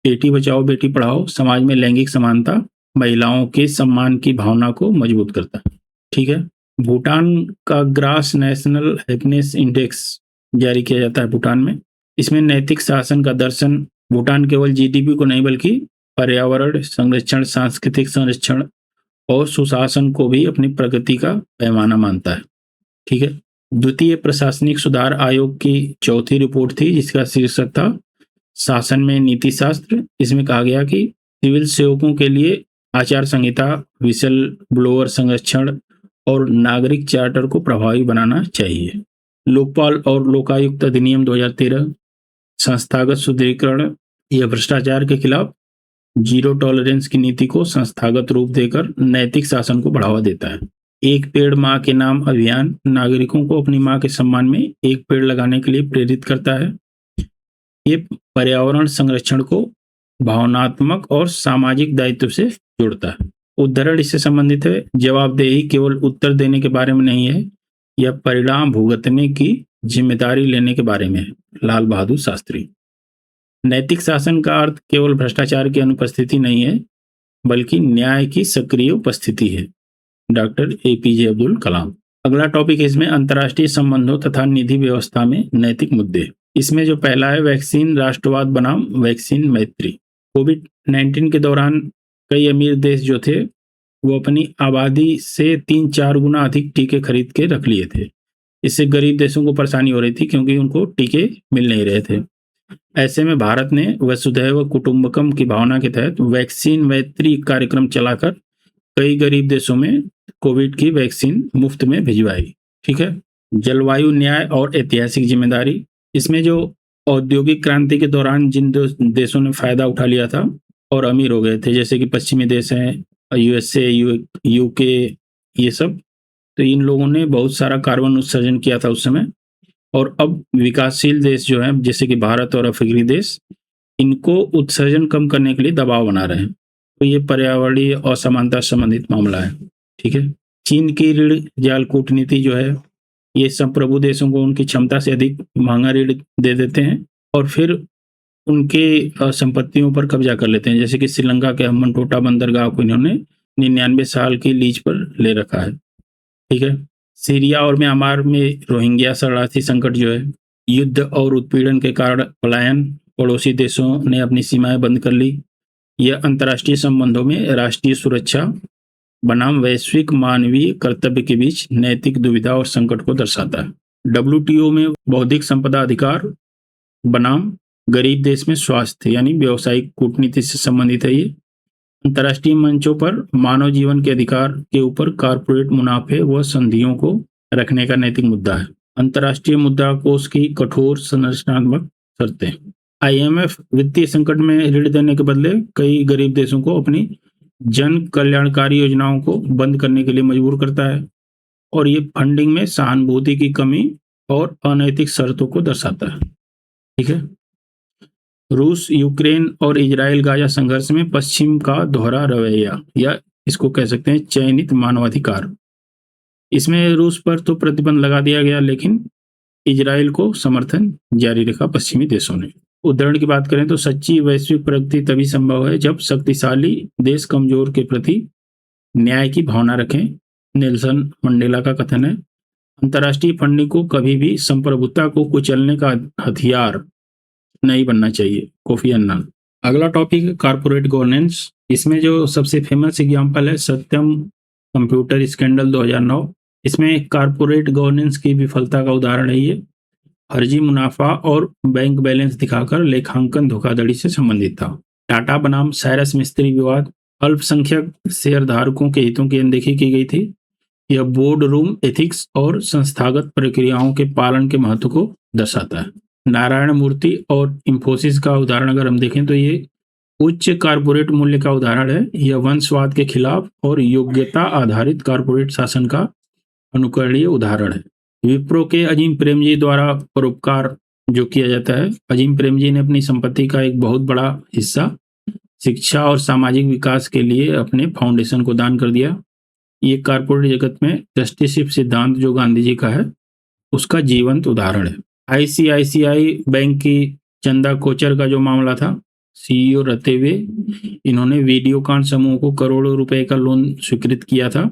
[SPEAKER 1] बेटी बचाओ बेटी पढ़ाओ समाज में लैंगिक समानता, महिलाओं के सम्मान की भावना को मजबूत करता है। ठीक है। भूटान का ग्रास नेशनल हैप्पीनेस इंडेक्स जारी किया जाता है भूटान में। इसमें नैतिक शासन का दर्शन भूटान केवल जीडीपी को नहीं बल्कि पर्यावरण संरक्षण, सांस्कृतिक संरक्षण और सुशासन को भी अपनी प्रगति का पैमाना मानता है। ठीक है। द्वितीय प्रशासनिक सुधार आयोग की चौथी रिपोर्ट थी जिसका शीर्षक था शासन में नीति शास्त्र। इसमें कहा गया कि सिविल सेवकों के लिए आचार संहिता, विसल ब्लोअर संरक्षण और नागरिक चार्टर को प्रभावी बनाना चाहिए। लोकपाल और लोकायुक्त अधिनियम 2013 संस्थागत सुदृढ़ीकरण या भ्रष्टाचार के खिलाफ जीरो टॉलरेंस की नीति को संस्थागत रूप देकर नैतिक शासन को बढ़ावा देता है। एक पेड़ माँ के नाम अभियान नागरिकों को अपनी माँ के सम्मान में एक पेड़ लगाने के लिए प्रेरित करता है। ये पर्यावरण संरक्षण को भावनात्मक और सामाजिक दायित्व से जोड़ता है। उद्धरण इससे संबंधित है, जवाबदेही केवल उत्तर देने के बारे में नहीं है, यह परिणाम भुगतने की जिम्मेदारी लेने के बारे में है। लाल बहादुर शास्त्री। नैतिक शासन का अर्थ केवल भ्रष्टाचार की अनुपस्थिति नहीं है बल्कि न्याय की सक्रिय उपस्थिति है। Doctor APJ Abdul Kalam. अगला टॉपिक इसमें अंतर्राष्ट्रीय संबंधों तथा निधि व्यवस्था में नैतिक मुद्दे। इसमें जो पहला है वैक्सीन राष्ट्रवाद बनाम वैक्सीन मैत्री। कोविड-19 के दौरान कई अमीर देश जो थे वो अपनी आबादी से 3-4 गुना अधिक टीके खरीद के रख लिए थे। इससे गरीब देशों को परेशानी हो रही थी क्योंकि उनको टीके मिल नहीं रहे थे। ऐसे में भारत ने वसुधैव कुटुंबकम की भावना के तहत वैक्सीन मैत्री कार्यक्रम चलाकर कई गरीब देशों में कोविड की वैक्सीन मुफ्त में भिजवाई। ठीक है। जलवायु न्याय और ऐतिहासिक जिम्मेदारी। इसमें जो औद्योगिक क्रांति के दौरान जिन देशों ने फायदा उठा लिया था और अमीर हो गए थे, जैसे कि पश्चिमी देश हैं, यूएसए, यूके, ये सब, तो इन लोगों ने बहुत सारा कार्बन उत्सर्जन किया था उस समय। और अब विकासशील देश जो हैं जैसे कि भारत और अफ्रीकी देश, इनको उत्सर्जन कम करने के लिए दबाव बना रहे हैं। तो ये पर्यावरणीय असमानता संबंधित मामला है। ठीक है। चीन की ऋण जाल कूटनीति जो है, ये संप्रभु देशों को उनकी क्षमता से अधिक महंगा ऋण दे देते हैं और फिर उनके संपत्तियों पर कब्जा कर लेते हैं। जैसे कि श्रीलंका के हम्बनटोटा बंदरगाह को इन्होंने 99 साल की लीज पर ले रखा है। ठीक है। सीरिया और म्यांमार में रोहिंग्या शरणार्थी संकट जो है, युद्ध और उत्पीड़न के कारण पलायन, पड़ोसी देशों ने अपनी सीमाएं बंद कर ली। यह अंतर्राष्ट्रीय संबंधों में राष्ट्रीय सुरक्षा बनाम वैश्विक मानवीय कर्तव्य के बीच नैतिक दुविधा और संकट को दर्शाता है। WTO में बौद्धिक संपदा अधिकार बनाम गरीब देश में स्वास्थ्य यानी व्यावसायिक कूटनीति से संबंधित है। ये अंतर्राष्ट्रीय मंचों पर मानव जीवन के अधिकार के ऊपर कारपोरेट मुनाफे व संधियों को रखने का नैतिक मुद्दा है। अंतर्राष्ट्रीय मुद्रा कोष की कठोर संरचनात्मक शर्तें। IMF वित्तीय संकट में ऋण देने के बदले कई गरीब देशों को अपनी जन कल्याणकारी योजनाओं को बंद करने के लिए मजबूर करता है और ये फंडिंग में सहानुभूति की कमी और अनैतिक शर्तों को दर्शाता है। ठीक है। रूस, यूक्रेन और इजराइल गाजा संघर्ष में पश्चिम का दोहरा रवैया या इसको कह सकते हैं चयनित मानवाधिकार। इसमें रूस पर तो प्रतिबंध लगा दिया गया लेकिन इजराइल को समर्थन जारी रखा पश्चिमी देशों ने। उदाहरण की बात करें तो सच्ची वैश्विक प्रगति तभी संभव है जब शक्तिशाली देश कमजोर के प्रति न्याय की भावना रखें। नेल्सन मंडेला का कथन है। अंतर्राष्ट्रीय फंडिंग को कभी भी संप्रभुता को कुचलने का हथियार नहीं बनना चाहिए। Kofi Annan. अगला टॉपिक कारपोरेट गवर्नेंस। इसमें जो सबसे फेमस एग्जाम्पल है सत्यम कंप्यूटर स्कैंडल 2009। इसमें कारपोरेट गवर्नेंस की विफलता का उदाहरण है। ये फर्जी मुनाफा और बैंक बैलेंस दिखाकर लेखांकन धोखाधड़ी से संबंधित था। टाटा बनाम साइरस मिस्त्री विवाद। अल्पसंख्यक शेयरधारकों के हितों की अनदेखी की गई थी। यह बोर्ड रूम एथिक्स और संस्थागत प्रक्रियाओं के पालन के महत्व को दर्शाता है। नारायण मूर्ति और इंफोसिस का उदाहरण अगर हम देखें तो ये उच्च कारपोरेट मूल्य का उदाहरण है। यह वंशवाद के खिलाफ और योग्यता आधारित कारपोरेट शासन का अनुकरणीय उदाहरण है। विप्रो के अजीम प्रेमजी द्वारा परोपकार जो किया जाता है। अजीम प्रेमजी ने अपनी संपत्ति का एक बहुत बड़ा हिस्सा शिक्षा और सामाजिक विकास के लिए अपने फाउंडेशन को दान कर दिया। ये कारपोरेट जगत में ट्रस्टीशिप सिद्धांत जो गांधी जी का है उसका जीवंत उदाहरण है। ICICI बैंक की चंदा कोचर का जो मामला था, CEO रहते हुए इन्होंने वीडियोकॉन समूह को करोड़ों रुपए का लोन स्वीकृत किया था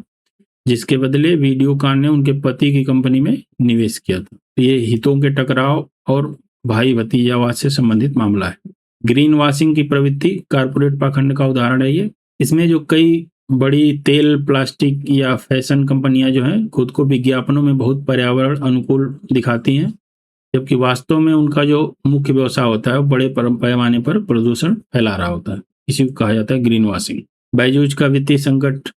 [SPEAKER 1] जिसके बदले वीडियोकॉन ने उनके पति की कंपनी में निवेश किया था। ये हितों के टकराव और भाई भतीजावाद से संबंधित मामला है। ग्रीन वॉशिंग की प्रवृत्ति कारपोरेट पाखंड का उदाहरण है ये। इसमें जो कई बड़ी तेल, प्लास्टिक या फैशन कंपनियां जो हैं खुद को विज्ञापनों में बहुत पर्यावरण अनुकूल दिखाती हैं, जबकि वास्तव में उनका जो मुख्य व्यवसाय होता है वो बड़े पैमाने पर प्रदूषण फैला रहा होता है। इसी को कहा जाता है ग्रीन वॉशिंग। बायजूस का वित्तीय संकट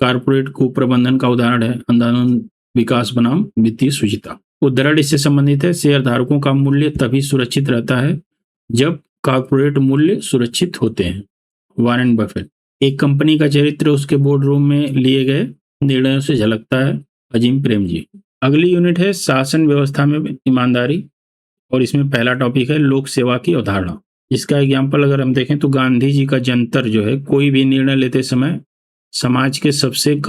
[SPEAKER 1] कारपोरेट कुप्रबंधन का उदाहरण है। अंधाधुंध विकास बनाम वित्तीय शुचिता। उद्धरण इससे संबंधित है। शेयर धारकों का मूल्य तभी सुरक्षित रहता है जब कॉर्पोरेट मूल्य सुरक्षित होते हैं। Warren Buffett. एक कंपनी का चरित्र उसके बोर्ड रूम में लिए गए निर्णयों से झलकता है। अजीम प्रेमजी। अगली यूनिट है शासन व्यवस्था में ईमानदारी, और इसमें पहला टॉपिक है लोक सेवा की अवधारणा। इसका एग्जाम्पल अगर हम देखें तो गांधी जी का जंतर जो है, कोई भी निर्णय लेते समय समाज के सबसे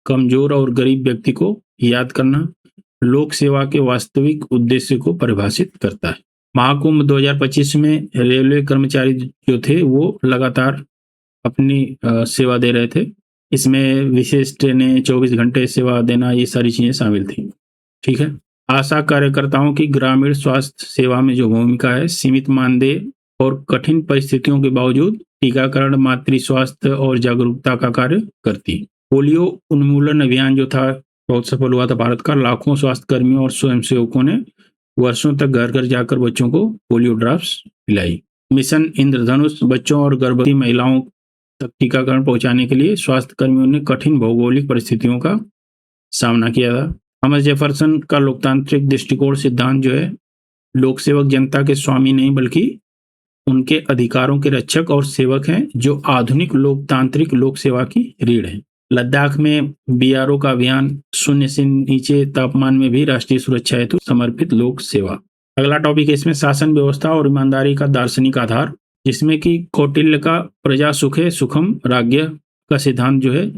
[SPEAKER 1] कमजोर और गरीब व्यक्ति को याद करना लोक सेवा के वास्तविक उद्देश्य को परिभाषित करता है। महाकुंभ 2025 में रेलवे कर्मचारी जो थे वो लगातार अपनी सेवा दे रहे थे। इसमें विशेष ट्रेनें, 24 घंटे सेवा देना, ये सारी चीजें शामिल थी। ठीक है। आशा कार्यकर्ताओं की ग्रामीण स्वास्थ्य सेवा में जो भूमिका है, सीमित मानदेय और कठिन परिस्थितियों के बावजूद टीकाकरण, मातृ स्वास्थ्य और जागरूकता का कार्य करती। पोलियो उन्मूलन अभियान जो था बहुत सफल हुआ था भारत का। लाखों स्वास्थ्य कर्मियों और स्वयंसेवकों ने वर्षों तक घर घर जाकर बच्चों को पोलियो ड्रॉप्स पिलाई। मिशन इंद्रधनुष, बच्चों और गर्भवती महिलाओं तक टीकाकरण पहुंचाने के लिए स्वास्थ्य कर्मियों ने कठिन भौगोलिक परिस्थितियों का सामना किया था। थॉमस जेफरसन का लोकतांत्रिक दृष्टिकोण सिद्धांत जो है, लोक सेवक जनता के स्वामी नहीं बल्कि उनके अधिकारों के रक्षक और सेवक हैं, जो आधुनिक लोकतांत्रिक लोक सेवा की रीढ़ है। लद्दाख में बीआरओ का अभियान, शून्य से नीचे तापमान में भी राष्ट्रीय सुरक्षा हेतु समर्पित लोक सेवा। अगला टॉपिक है इसमें शासन व्यवस्था और ईमानदारी का दार्शनिक आधार, जिसमें कि कौटिल्य का प्रजा सुखे सुखम राज्ञ का सिद्धांत जो है,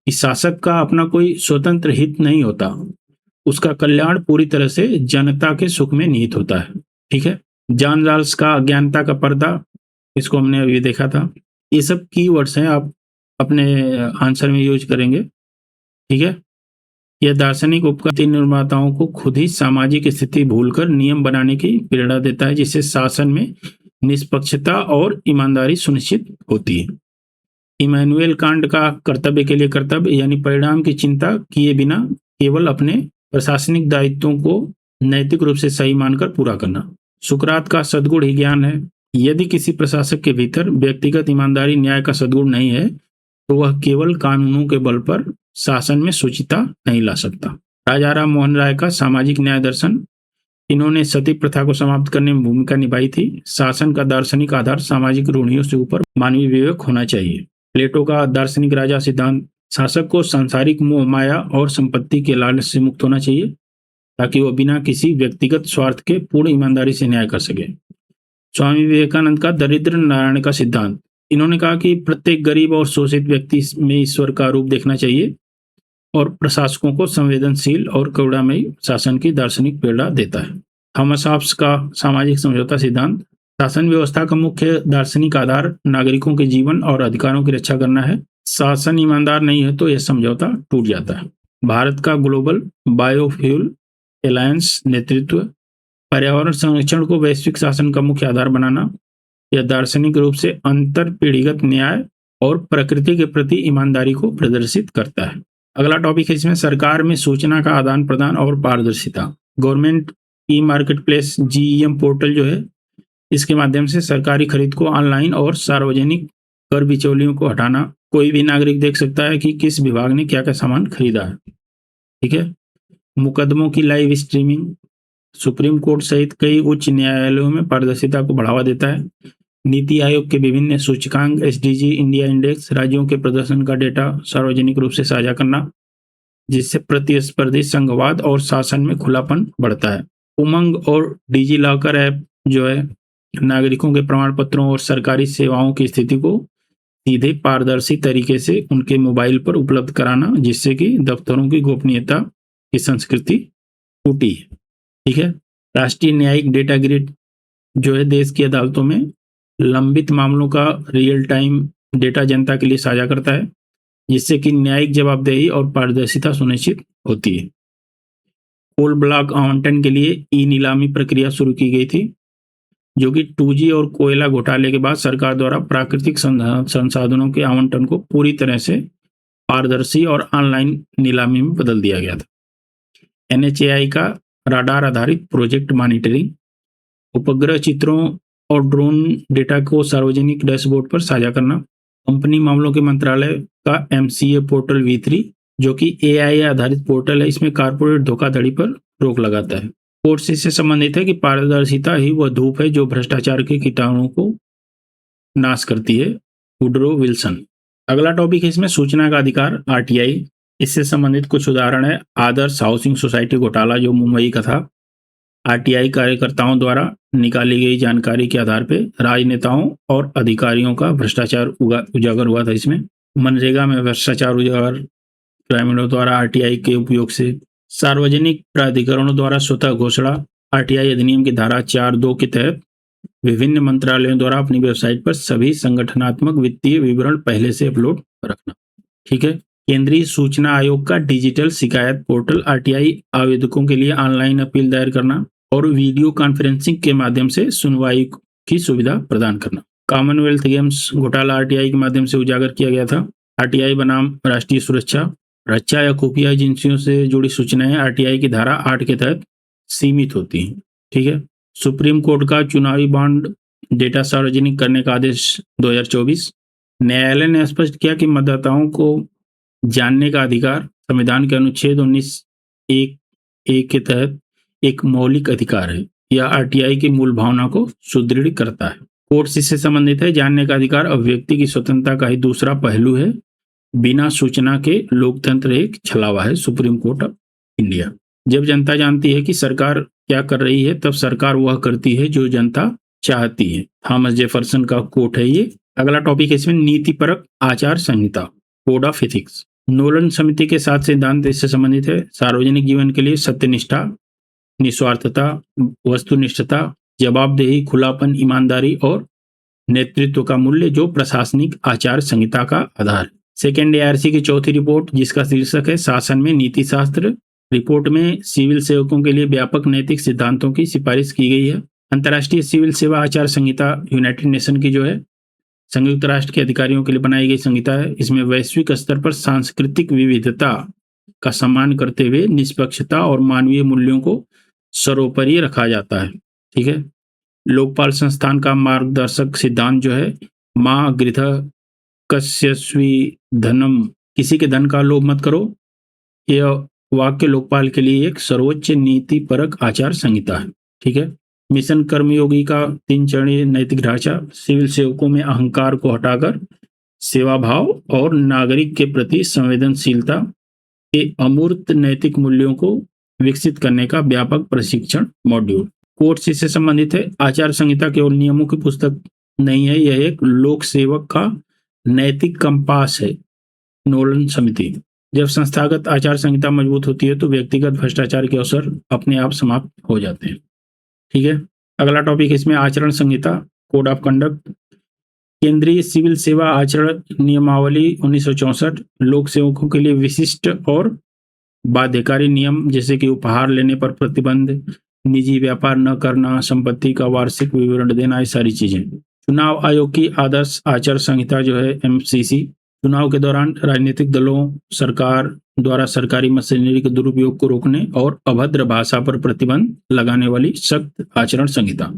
[SPEAKER 1] इस शासक का अपना कोई स्वतंत्र हित नहीं होता, उसका कल्याण पूरी तरह से जनता के सुख में निहित होता है। ठीक है। जॉन राल्स का अज्ञानता का पर्दा, इसको हमने अभी देखा था। ये सब कीवर्ड्स हैं, आप अपने आंसर में यूज करेंगे। ठीक है। यह दार्शनिक उपकरण निर्माताओं को खुद ही सामाजिक स्थिति भूलकर नियम बनाने की प्रेरणा देता है, जिससे शासन में निष्पक्षता और ईमानदारी सुनिश्चित होती है। इमैनुएल कांट का कर्तव्य के लिए कर्तव्य, यानी परिणाम की चिंता किए बिना केवल अपने प्रशासनिक दायित्वों को नैतिक रूप से सही मानकर पूरा करना। सुकरात का सद्गुण ही ज्ञान है। यदि किसी प्रशासक के भीतर व्यक्तिगत ईमानदारी, न्याय का सद्गुण नहीं है, तो वह केवल कानूनों के बल पर शासन में शुचिता नहीं ला सकता। राजा राम मोहन राय का सामाजिक न्याय दर्शन, इन्होंने सती प्रथा को समाप्त करने में भूमिका निभाई थी। शासन का दार्शनिक आधार सामाजिक रूढ़ियों से ऊपर मानवीय विवेक होना चाहिए। प्लेटो का दार्शनिक राजा सिद्धांत, शासक को सांसारिक मोह माया और संपत्ति के लालच से मुक्त होना चाहिए, ताकि वह बिना किसी व्यक्तिगत स्वार्थ के पूर्ण ईमानदारी से न्याय कर सके। स्वामी विवेकानंद का दरिद्र नारायण का सिद्धांत, इन्होंने कहा कि प्रत्येक गरीब और शोषित व्यक्ति में ईश्वर का रूप देखना चाहिए, और प्रशासकों को संवेदनशील और करुणामयी शासन की दार्शनिक प्रेरणा देता है। थॉमस हॉब्स का सामाजिक समझौता सिद्धांत, शासन व्यवस्था का मुख्य दार्शनिक आधार नागरिकों के जीवन और अधिकारों की रक्षा करना है। शासन ईमानदार नहीं है तो यह समझौता टूट जाता है। भारत का ग्लोबल बायोफ्यूल एलायंस नेतृत्व, पर्यावरण संरक्षण को वैश्विक शासन का मुख्य आधार बनाना, यह दार्शनिक रूप से अंतर पीढ़ीगत न्याय और प्रकृति के प्रति ईमानदारी को प्रदर्शित करता है। अगला टॉपिक है इसमें सरकार में सूचना का आदान प्रदान और पारदर्शिता। Government e market place GEM portal जो है, इसके माध्यम से सरकारी खरीद को ऑनलाइन और सार्वजनिक कर बिचौलियों को हटाना, कोई भी नागरिक देख सकता है कि किस विभाग ने क्या क्या सामान खरीदा है। ठीक है। मुकदमों की लाइव स्ट्रीमिंग, सुप्रीम कोर्ट सहित कई उच्च न्यायालयों में पारदर्शिता को बढ़ावा देता है। नीति आयोग के विभिन्न सूचकांक, SDG, इंडिया इंडेक्स, राज्यों के प्रदर्शन का डेटा सार्वजनिक रूप से साझा करना, जिससे प्रतिस्पर्धी संघवाद और शासन में खुलापन बढ़ता है। उमंग और डिजी लॉकर ऐप जो है, नागरिकों के प्रमाण पत्रों और सरकारी सेवाओं की स्थिति को सीधे पारदर्शी तरीके से उनके मोबाइल पर उपलब्ध कराना, जिससे कि दफ्तरों की गोपनीयता की संस्कृति टूटी है। ठीक है। राष्ट्रीय न्यायिक डेटा ग्रिड जो है, देश की अदालतों में लंबित मामलों का रियल टाइम डेटा जनता के लिए साझा करता है, जिससे कि न्यायिक जवाबदेही और पारदर्शिता सुनिश्चित होती है। कोल ब्लॉक आवंटन के लिए ई नीलामी प्रक्रिया शुरू की गई थी, जो कि 2G और कोयला घोटाले के बाद सरकार द्वारा प्राकृतिक संसाधनों के आवंटन को पूरी तरह से पारदर्शी और ऑनलाइन नीलामी में बदल दिया गया था। NHAI का राडार आधारित प्रोजेक्ट मॉनिटरिंग, उपग्रह चित्रों और ड्रोन डेटा को सार्वजनिक डैशबोर्ड पर साझा करना, कंपनी मामलों के मंत्रालय का MCA पोर्टल V3, जो कि AI आधारित पोर्टल है, इसमें कारपोरेट धोखाधड़ी पर रोक लगाता है। कोर्स इससे संबंधित है कि पारदर्शिता ही वह धूप है जो भ्रष्टाचार के कीटाणुओं को नाश करती है। Woodrow Wilson. अगला टॉपिक है इसमें सूचना का अधिकार, RTI। इससे संबंधित कुछ उदाहरण है आदर्श हाउसिंग सोसाइटी घोटाला जो मुंबई का था। RTI कार्यकर्ताओं द्वारा निकाली गई जानकारी के आधार पर राजनेताओं और अधिकारियों का भ्रष्टाचार उजागर हुआ था। इसमें मनरेगा में भ्रष्टाचार उजागर ग्रामीणों द्वारा RTI के उपयोग से। सार्वजनिक प्राधिकरणों द्वारा स्वतः घोषणा, RTI अधिनियम की धारा 4(2) के तहत विभिन्न मंत्रालयों द्वारा अपनी वेबसाइट पर सभी संगठनात्मक वित्तीय विवरण पहले से अपलोड रखना। ठीक है। केंद्रीय सूचना आयोग का डिजिटल शिकायत पोर्टल, RTI आवेदकों के लिए ऑनलाइन अपील दायर करना और वीडियो कॉन्फ्रेंसिंग के माध्यम से सुनवाई की सुविधा प्रदान करना। कॉमनवेल्थ गेम्स घोटाला RTI के माध्यम से उजागर किया गया था। RTI बनाम राष्ट्रीय सुरक्षा, रक्षा या खुफिया एजेंसियों से जुड़ी सूचनाएं RTI की धारा 8 के तहत सीमित होती हैं। ठीक है। सुप्रीम कोर्ट का चुनावी बॉन्ड डेटा सार्वजनिक करने का आदेश 2024। न्यायालय ने स्पष्ट किया कि मतदाताओं को जानने का अधिकार संविधान के अनुच्छेद 19(1)(a) के तहत एक मौलिक अधिकार है। यह RTI की मूल भावना को सुदृढ़ करता है। कोर्ट इससे संबंधित है जानने का अधिकार अभिव्यक्ति की स्वतंत्रता का ही दूसरा पहलू है। बिना सूचना के लोकतंत्र एक छलावा है। Supreme court of India. जब जनता जानती है कि सरकार क्या कर रही है, तब सरकार वह करती है जो जनता चाहती है। थॉमस जेफरसन का कोट है ये। अगला टॉपिक है इसमें नीतिपरक आचार संहिता, कोड ऑफ एथिक्स। नोलन समिति के 7 सिद्धांत इससे संबंधित है। सार्वजनिक जीवन के लिए सत्यनिष्ठा, निस्वार्थता, वस्तुनिष्ठता, जवाबदेही, खुलापन, ईमानदारी और नेतृत्व का मूल्य जो प्रशासनिक आचार संहिता का आधार है। सेकेंड ARC की चौथी रिपोर्ट जिसका शीर्षक है शासन में नीति शास्त्र, रिपोर्ट में सिविल सेवकों के लिए व्यापक नैतिक सिद्धांतों की सिफारिश की गई है। अंतर्राष्ट्रीय सिविल सेवा आचार संहिता यूनाइटेड नेशन की जो है संयुक्त राष्ट्र के अधिकारियों के लिए बनाई गई संहिता है। इसमें वैश्विक स्तर पर सांस्कृतिक विविधता का सम्मान करते हुए निष्पक्षता और मानवीय मूल्यों को सर्वोपरि रखा जाता है। ठीक है। लोकपाल संस्थान का मार्गदर्शक सिद्धांत जो है माँ गृह कस्यस्वी धनम, किसी के धन का लोभ मत करो, यह वाक्य लोकपाल के लिए एक सर्वोच्च नीतिपरक आचार संहिता है। ठीक है। मिशन कर्मयोगी का 3 चरणीय नैतिक ढांचा, सिविल सेवकों में अहंकार को हटाकर सेवा भाव और नागरिक के प्रति संवेदनशीलता के अमूर्त नैतिक मूल्यों को विकसित करने का व्यापक प्रशिक्षण मॉड्यूल। कोर्स इससे संबंधित है। आचार संहिता केवल नियमों की पुस्तक नहीं है, यह एक लोक सेवक का नैतिक कंपास है। नोलन समिति। जब संस्थागत आचार संहिता मजबूत होती है तो व्यक्तिगत भ्रष्टाचार के अवसर अपने आप समाप्त हो जाते हैं। ठीक है। अगला टॉपिक इसमें आचरण संहिता, कोड ऑफ कंडक्ट। केंद्रीय सिविल सेवा आचरण नियमावली 1964 लोक सेवकों के लिए विशिष्ट और बाध्यकारी नियम जैसे कि उपहार लेने पर प्रतिबंध, निजी व्यापार न करना, संपत्ति का वार्षिक विवरण देना, ये सारी चीजें। चुनाव आयोग की आदर्श आचार संहिता जो है MCC, चुनाव के दौरान राजनीतिक दलों, सरकार द्वारा सरकारी मशीनरी के दुरुपयोग को रोकने और अभद्र भाषा पर प्रतिबंध लगाने वाली सख्त आचरण संहिता।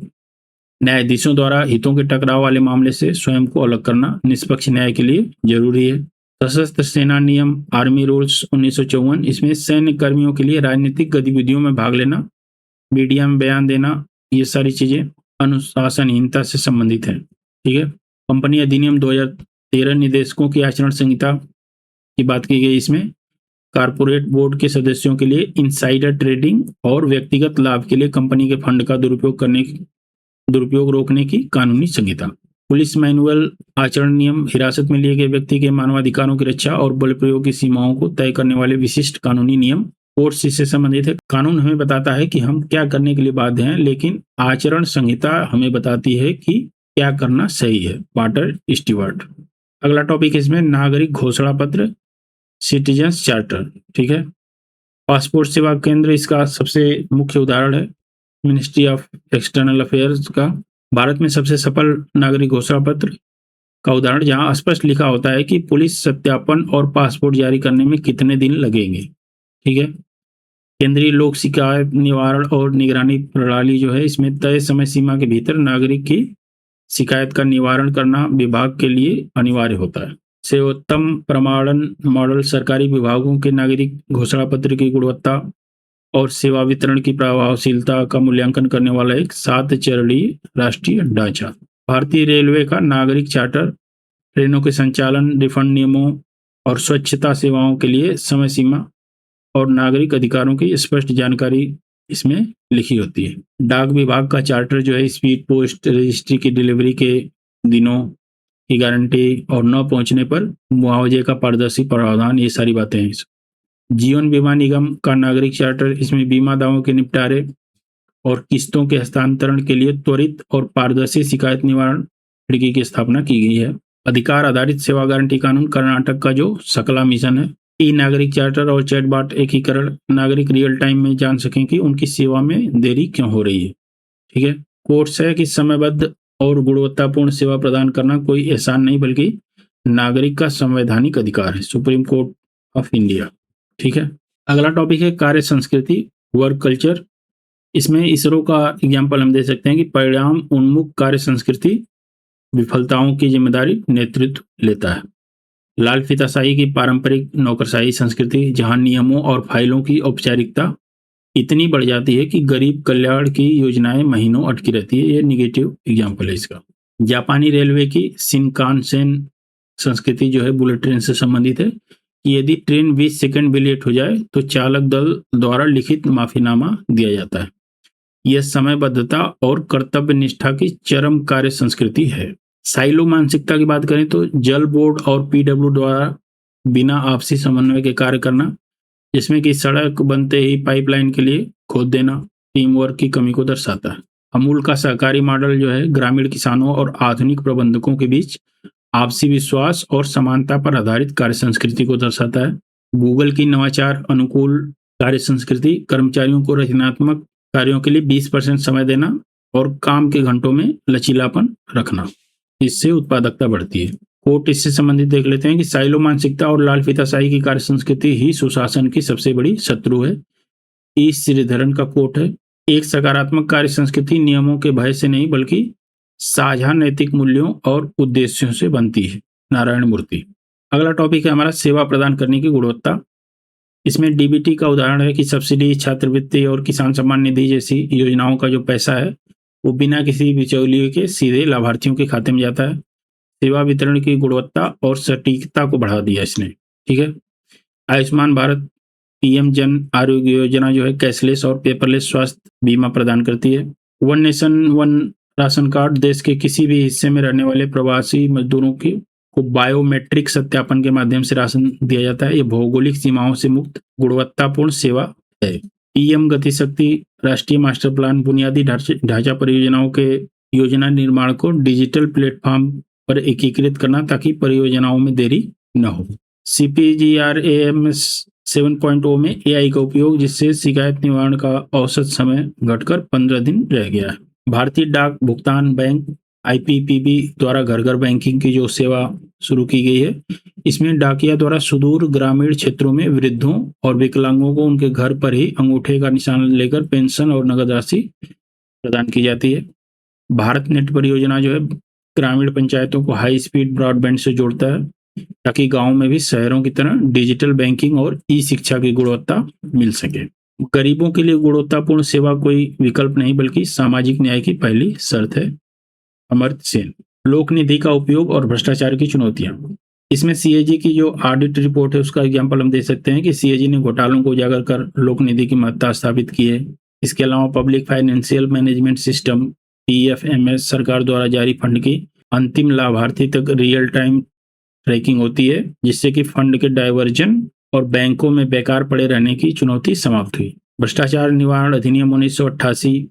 [SPEAKER 1] न्यायाधीशों द्वारा हितों के टकराव वाले मामले से स्वयं को अलग करना निष्पक्ष न्याय के लिए जरूरी है। सशस्त्र सेना नियम, आर्मी रूल्स 1954, इसमें सैन्य कर्मियों के लिए राजनीतिक गतिविधियों में भाग लेना, मीडिया में बयान देना, ये सारी चीजें अनुशासनहीनता से संबंधित है। ठीक है। कंपनी अधिनियम 2013 निदेशकों की आचरण संहिता की बात की गई। इसमें कारपोरेट बोर्ड के सदस्यों के लिए इनसाइडर ट्रेडिंग और व्यक्तिगत लाभ के लिए कंपनी के फंड का दुरुपयोग रोकने की कानूनी संहिता। पुलिस मैनुअल आचरण नियम, हिरासत में लिए गए व्यक्ति के मानवाधिकारों की रक्षा और बल प्रयोग की सीमाओं को तय करने वाले विशिष्ट कानूनी नियम। कोर्स इससे संबंधित है। कानून हमें बताता है कि हम क्या करने के लिए बाध्य हैं, लेकिन आचरण संहिता हमें बताती है कि क्या करना सही है। Water Stewart. अगला टॉपिक इसमें नागरिक घोषणा पत्र, सिटीजन्स चार्टर। ठीक है। पासपोर्ट सेवा केंद्र इसका सबसे मुख्य उदाहरण है। मिनिस्ट्री ऑफ एक्सटर्नल अफेयर्स का भारत में सबसे सफल नागरिक घोषणा पत्र का उदाहरण, जहां स्पष्ट लिखा होता है कि पुलिस सत्यापन और पासपोर्ट जारी करने में कितने दिन लगेंगे। ठीक है। केंद्रीय लोक शिकायत निवारण और निगरानी प्रणाली जो है, इसमें तय समय सीमा के भीतर नागरिक की शिकायत का निवारण करना विभाग के लिए अनिवार्य होता है। सर्वोत्तम प्रमाणन मॉडल सरकारी विभागों के नागरिक घोषणा पत्र की गुणवत्ता और सेवा वितरण की प्रभावशीलता का मूल्यांकन करने वाला एक 7 चरणीय राष्ट्रीय ढांचा। भारतीय रेलवे का नागरिक चार्टर ट्रेनों के संचालन, रिफंड नियमों और स्वच्छता सेवाओं के लिए समय सीमा और नागरिक अधिकारों की स्पष्ट जानकारी इसमें लिखी होती है। डाक विभाग का चार्टर जो है, स्पीड पोस्ट रजिस्ट्री की डिलीवरी के दिनों की गारंटी और न पहुंचने पर मुआवजे का पारदर्शी प्रावधान, ये सारी बातें हैं। जीवन बीमा निगम का नागरिक चार्टर, इसमें बीमा दावों के निपटारे और किस्तों के हस्तांतरण के लिए त्वरित और पारदर्शी शिकायत निवारण खिड़की की स्थापना की गई है। अधिकार आधारित सेवा गारंटी कानून कर्नाटक का जो सकला मिशन है। ई नागरिक चार्टर और चैटबॉट एकीकरण, नागरिक रियल टाइम में जान सकें कि उनकी सेवा में देरी क्यों हो रही है। ठीक है। कोर्स है कि समयबद्ध और गुणवत्तापूर्ण सेवा प्रदान करना कोई एहसान नहीं बल्कि नागरिक का संवैधानिक अधिकार है। Supreme court of India. ठीक है। अगला टॉपिक है कार्य संस्कृति, वर्क कल्चर। इसमें इसरो का एग्जाम्पल हम दे सकते हैं कि परिणाम उन्मुख कार्य संस्कृति विफलताओं की जिम्मेदारी नेतृत्व लेता है। लाल फीताशाही की पारंपरिक नौकरशाही संस्कृति, जहां नियमों और फाइलों की औपचारिकता इतनी बढ़ जाती है कि गरीब कल्याण की योजनाएं महीनों अटकी रहती है। ये निगेटिव एग्जाम्पल है इसका। जापानी रेलवे की शिनकानसेन संस्कृति जो है बुलेट ट्रेन से संबंधित है कि यदि ट्रेन 20 सेकंड भी लेट हो जाए तो चालक दल द्वारा लिखित माफीनामा दिया जाता है। यह समयबद्धता और कर्तव्य निष्ठा की चरम कार्य संस्कृति है। साइलो मानसिकता की बात करें तो जल बोर्ड और पीडब्ल्यू द्वारा बिना आपसी समन्वय के कार्य करना, जिसमें कि सड़क बनते ही पाइपलाइन के लिए खोद देना, टीम वर्क की कमी को दर्शाता है। अमूल का सहकारी मॉडल जो है ग्रामीण किसानों और आधुनिक प्रबंधकों के बीच आपसी विश्वास और समानता पर आधारित कार्य संस्कृति को दर्शाता है। गूगल की नवाचार अनुकूल कार्य संस्कृति कर्मचारियों को रचनात्मक कार्यों के लिए 20% समय देना और काम के घंटों में लचीलापन रखना, इससे उत्पादकता बढ़ती है। कोट इससे संबंधित देख लेते हैं कि साइलो मानसिकता और लाल फीताशाही की कार्य संस्कृति ही सुशासन की सबसे बड़ी शत्रु है। ई श्रीधरन का कोट है, एक सकारात्मक कार्य संस्कृति नियमों के भय से नहीं बल्कि साझा नैतिक मूल्यों और उद्देश्यों से बनती है। नारायण मूर्ति। अगला टॉपिक है हमारा सेवा प्रदान करने की गुणवत्ता। इसमें डीबीटी का उदाहरण है कि सब्सिडी, छात्रवृत्ति और किसान सम्मान निधि जैसी योजनाओं का जो पैसा है वो बिना किसी बिचौलिए के सीधे लाभार्थियों के खाते में जाता है। सेवा वितरण की गुणवत्ता और सटीकता को बढ़ा दिया इसने। ठीक है। आयुष्मान भारत पीएम जन आरोग्य योजना जो है कैशलेस और पेपरलेस स्वास्थ्य बीमा प्रदान करती है। One nation one ration card देश के किसी भी हिस्से में रहने वाले प्रवासी मजदूरों को बायोमेट्रिक सत्यापन के माध्यम से राशन दिया जाता है। ये भौगोलिक सीमाओं से मुक्त गुणवत्तापूर्ण सेवा है। पीएम गति शक्ति राष्ट्रीय मास्टर प्लान बुनियादी ढांचा परियोजनाओं के योजना निर्माण को डिजिटल प्लेटफॉर्म पर एकीकृत करना ताकि परियोजनाओं में देरी न हो। CPGRAMS 7.0 में AI का उपयोग, जिससे शिकायत निवारण का औसत समय घटकर 15 दिन रह गया है। भारतीय डाक भुगतान बैंक IPPB द्वारा घर घर बैंकिंग की जो सेवा शुरू की गई है, इसमें डाकिया द्वारा सुदूर ग्रामीण क्षेत्रों में वृद्धों और विकलांगों को उनके घर पर ही अंगूठे का निशान लेकर पेंशन और नगद राशि प्रदान की जाती है। भारत नेट परियोजना जो है ग्रामीण पंचायतों को हाई स्पीड ब्रॉडबैंड से जोड़ता है ताकि गांव में भी शहरों की तरह डिजिटल बैंकिंग और ई शिक्षा की गुणवत्ता मिल सके। गरीबों के लिए गुणवत्तापूर्ण सेवा कोई विकल्प नहीं बल्कि सामाजिक न्याय की पहली शर्त है। अमर्त्य सेन। लोक निधि का उपयोग और भ्रष्टाचार की चुनौतियां। इसमें CAG की जो ऑडिट रिपोर्ट है उसका एग्जाम्पल हम दे सकते हैं कि CAG ने घोटालों को उजागर कर लोक निधि की महत्ता स्थापित की है। इसके अलावा public financial management system PFMS सरकार द्वारा जारी फंड की अंतिम लाभार्थी तक रियल टाइम ट्रैकिंग होती है, जिससे कि फंड के डाइवर्जन और बैंकों में बेकार पड़े रहने की चुनौती समाप्त हुई। भ्रष्टाचार निवारण अधिनियम 1988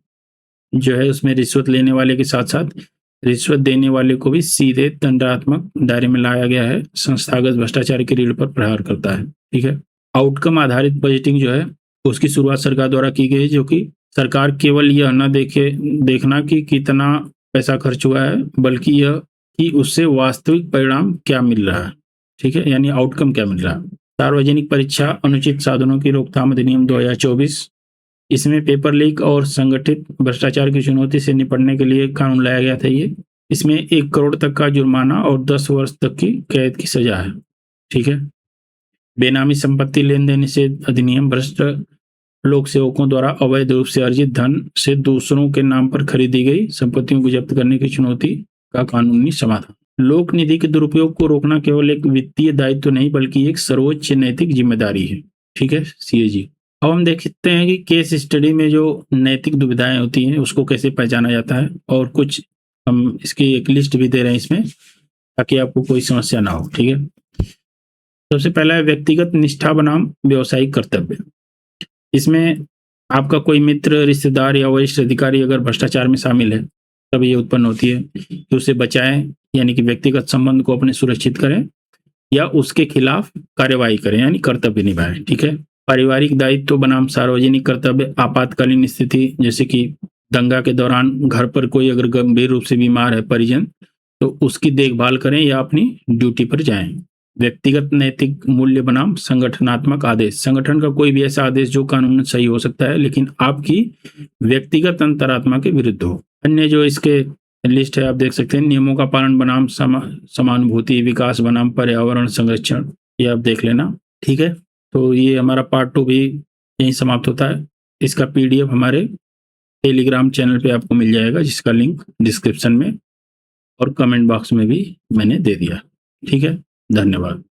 [SPEAKER 1] जो है उसमें रिश्वत लेने वाले के साथ साथ रिश्वत देने वाले को भी सीधे दंडात्मक दायरे में लाया गया है। संस्थागत भ्रष्टाचार की रीढ़ पर प्रहार करता है। ठीक है। आउटकम आधारित बजटिंग जो है उसकी शुरुआत सरकार द्वारा की गई, जो कि सरकार केवल यह न देखना कि कितना पैसा खर्च हुआ है, बल्कि यह कि उससे वास्तविक परिणाम क्या मिल रहा है। ठीक है, यानी आउटकम क्या मिल रहा है। सार्वजनिक परीक्षा अनुचित साधनों की रोकथाम अधिनियम 2024, इसमें पेपर लीक और संगठित भ्रष्टाचार की चुनौती से निपटने के लिए कानून लाया गया था। ये इसमें 1 करोड़ तक का जुर्माना और 10 वर्ष तक की कैद की सजा है। ठीक है। बेनामी संपत्ति लेन देन निषेध अधिनियम, भ्रष्ट लोक सेवकों द्वारा अवैध रूप से अर्जित धन से दूसरों के नाम पर खरीदी गई संपत्तियों को जब्त करने की चुनौती का कानूनी समाधान। लोक निधि के दुरुपयोग को रोकना केवल एक वित्तीय दायित्व नहीं, बल्कि एक सर्वोच्च नैतिक जिम्मेदारी है। ठीक है, सीएजी। अब हम देखते हैं कि केस स्टडी में जो नैतिक दुविधाएं होती हैं उसको कैसे पहचाना जाता है, और कुछ हम इसकी एक लिस्ट भी दे रहे हैं इसमें, ताकि आपको कोई समस्या ना हो। ठीक है। सबसे पहला है व्यक्तिगत निष्ठा बनाम व्यावसायिक कर्तव्य। इसमें आपका कोई मित्र, रिश्तेदार या वरिष्ठ अधिकारी अगर भ्रष्टाचार में शामिल है, तब ये उत्पन्न होती है कि उसे बचाएं, यानी कि व्यक्तिगत संबंध को अपने सुरक्षित करें, या उसके खिलाफ कार्यवाही करें, यानी कर्तव्य निभाएं। ठीक है। पारिवारिक दायित्व बनाम सार्वजनिक कर्तव्य। आपातकालीन स्थिति, जैसे कि दंगा के दौरान घर पर कोई अगर गंभीर रूप से बीमार है परिजन, तो उसकी देखभाल करें या अपनी ड्यूटी पर जाएं। व्यक्तिगत नैतिक मूल्य बनाम संगठनात्मक आदेश। संगठन का कोई भी ऐसा आदेश जो कानून सही हो सकता है, लेकिन आपकी व्यक्तिगत अंतरात्मा के विरुद्ध हो। अन्य जो इसके लिस्ट है आप देख सकते हैं। नियमों का पालन बनाम समानुभूति, विकास बनाम पर्यावरण संरक्षण, ये आप देख लेना। ठीक है। तो ये हमारा पार्ट 2 भी यहीं समाप्त होता है। इसका PDF हमारे टेलीग्राम चैनल पे आपको मिल जाएगा, जिसका लिंक डिस्क्रिप्शन में और कमेंट बॉक्स में भी मैंने दे दिया। ठीक है, धन्यवाद।